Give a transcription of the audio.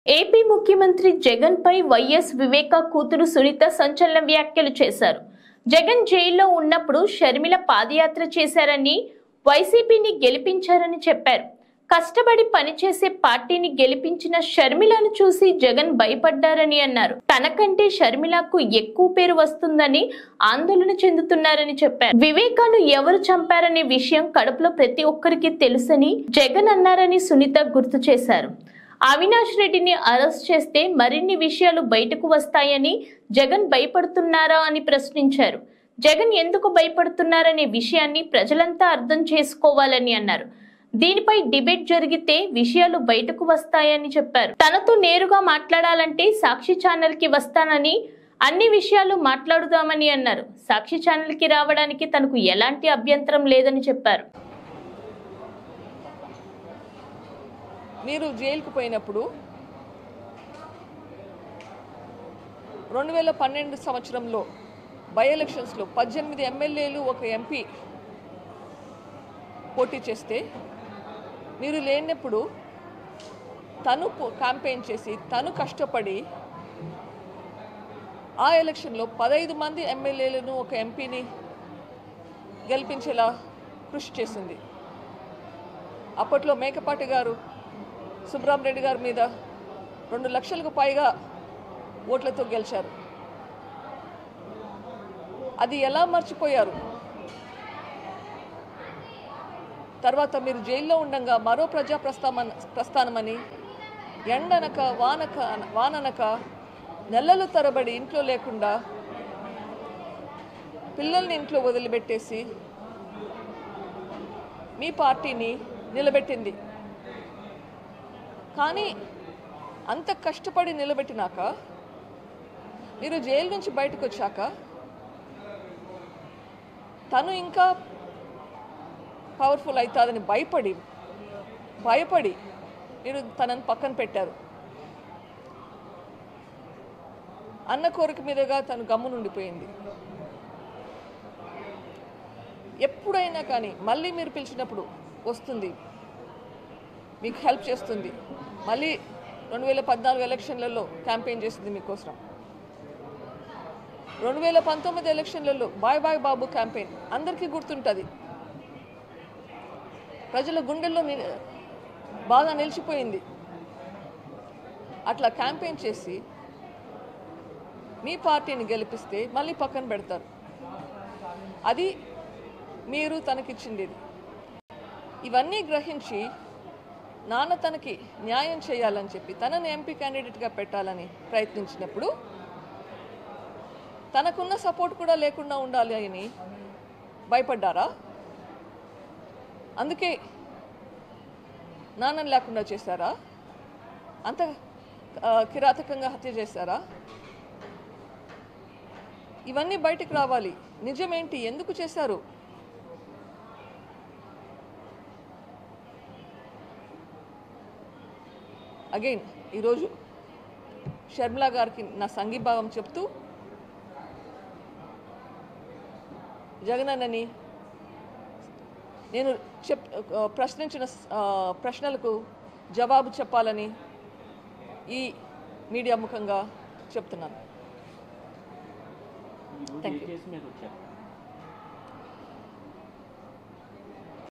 AP ముఖ్యమంత్రి జగన్ పై YS వివేక కూతురు సునీత సంచలన వ్యాఖ్యలు చేశారు. జగన్ జైల్లో ఉన్నప్పుడు షర్మిల పాదయాత్ర చేశారని, వైసీపీని గెలిపించారని చెప్పారు. కష్టపడి పనిచేసే పార్టీని గెలిపించిన షర్మిలను చూసి జగన్ భయపడ్డారని అన్నారు. తనకంటే షర్మిలకు ఎక్కువ పేరు వస్తుందని ఆందోళన చెందుతున్నారని చెప్పారు. వివేకాను ఎవరు చంపారనే విషయం కడపలో ప్రతి ఒక్కరికి తెలుసని జగన్ అన్నారని సునీత గుర్తు చేశారు. అవినాష్ రెడ్డిని అరెస్ట్ చేస్తే మరిన్ని విషయాలు బయటకు వస్తాయని జగన్ భయపడుతున్నారా అని ప్రశ్నించారు. జగన్ ఎందుకు భయపడుతున్నారనే విషయాన్ని ప్రజలంతా అర్థం చేసుకోవాలని అన్నారు. దీనిపై డిబేట్ జరిగితే విషయాలు బయటకు వస్తాయని చెప్పారు. తనతో నేరుగా మాట్లాడాలంటే సాక్షి ఛానల్ కి వస్తానని, అన్ని విషయాలు మాట్లాడుదామని అన్నారు. సాక్షి ఛానల్ కి రావడానికి తనకు ఎలాంటి అభ్యంతరం లేదని చెప్పారు. మీరు జైలుకు పోయినప్పుడు 2012 సంవత్సరంలో బై ఎలక్షన్స్లో 18 ఎమ్మెల్యేలు ఒక ఎంపీ పోటీ చేస్తే మీరు లేనప్పుడు తను క్యాంపెయిన్ చేసి తను కష్టపడి ఆ ఎలక్షన్లో 15 మంది ఎమ్మెల్యేలను ఒక ఎంపీని గెలిపించేలా కృషి చేసింది. అప్పట్లో మేకపాటి గారు సుబ్రహ్మరెడ్డి గారి మీద 2 లక్షలకు పైగా ఓట్లతో గెలిచారు. అది ఎలా మర్చిపోయారు? తర్వాత మీరు జైల్లో ఉండగా మరో ప్రజా ప్రస్థానమని ఎండనక వాననక నెలలు తరబడి ఇంట్లో లేకుండా పిల్లల్ని ఇంట్లో వదిలిపెట్టేసి మీ పార్టీని నిలబెట్టింది. కానీ అంత కష్టపడి నిలబెట్టినాక మీరు జైలు నుంచి బయటకు వచ్చాక తను ఇంకా పవర్ఫుల్ అవుతుందని భయపడి మీరు తనని పక్కన పెట్టారు. అన్న కోరిక మీదుగా తను గమ్మునుండిపోయింది. ఎప్పుడైనా కానీ మళ్ళీ మీరు పిలిచినప్పుడు వస్తుంది, మీకు హెల్ప్ చేస్తుంది. మళ్ళీ 2014 ఎలక్షన్లలో క్యాంపెయిన్ చేసింది మీకోసం. 2019 ఎలక్షన్లలో బాయ్ బాయ్ బాబు క్యాంపెయిన్ అందరికీ గుర్తుంటుంది. ప్రజల గుండెల్లో బాగా నిలిచిపోయింది. అట్లా క్యాంపెయిన్ చేసి మీ పార్టీని గెలిపిస్తే మళ్ళీ పక్కన పెడతారు. అది మీరు తనకిచ్చింది. ఇవన్నీ గ్రహించి నాన్న తనకి న్యాయం చేయాలని చెప్పి తనని ఎంపీ క్యాండిడేట్గా పెట్టాలని ప్రయత్నించినప్పుడు తనకున్న సపోర్ట్ కూడా లేకుండా ఉండాలి అని భయపడ్డారా? అందుకే నాన్నని లేకుండా చేశారా? అంత కిరాతకంగా హత్య చేశారా? ఇవన్నీ బయటికి రావాలి. నిజమేంటి, ఎందుకు చేశారు? అగైన్ ఈరోజు షర్మిల గారికి నా సంఘీభావం చెప్తూ జగనన్నని నేను ప్రశ్నించిన ప్రశ్నలకు జవాబు చెప్పాలని ఈ మీడియా ముఖంగా చెప్తున్నాను. Thank you.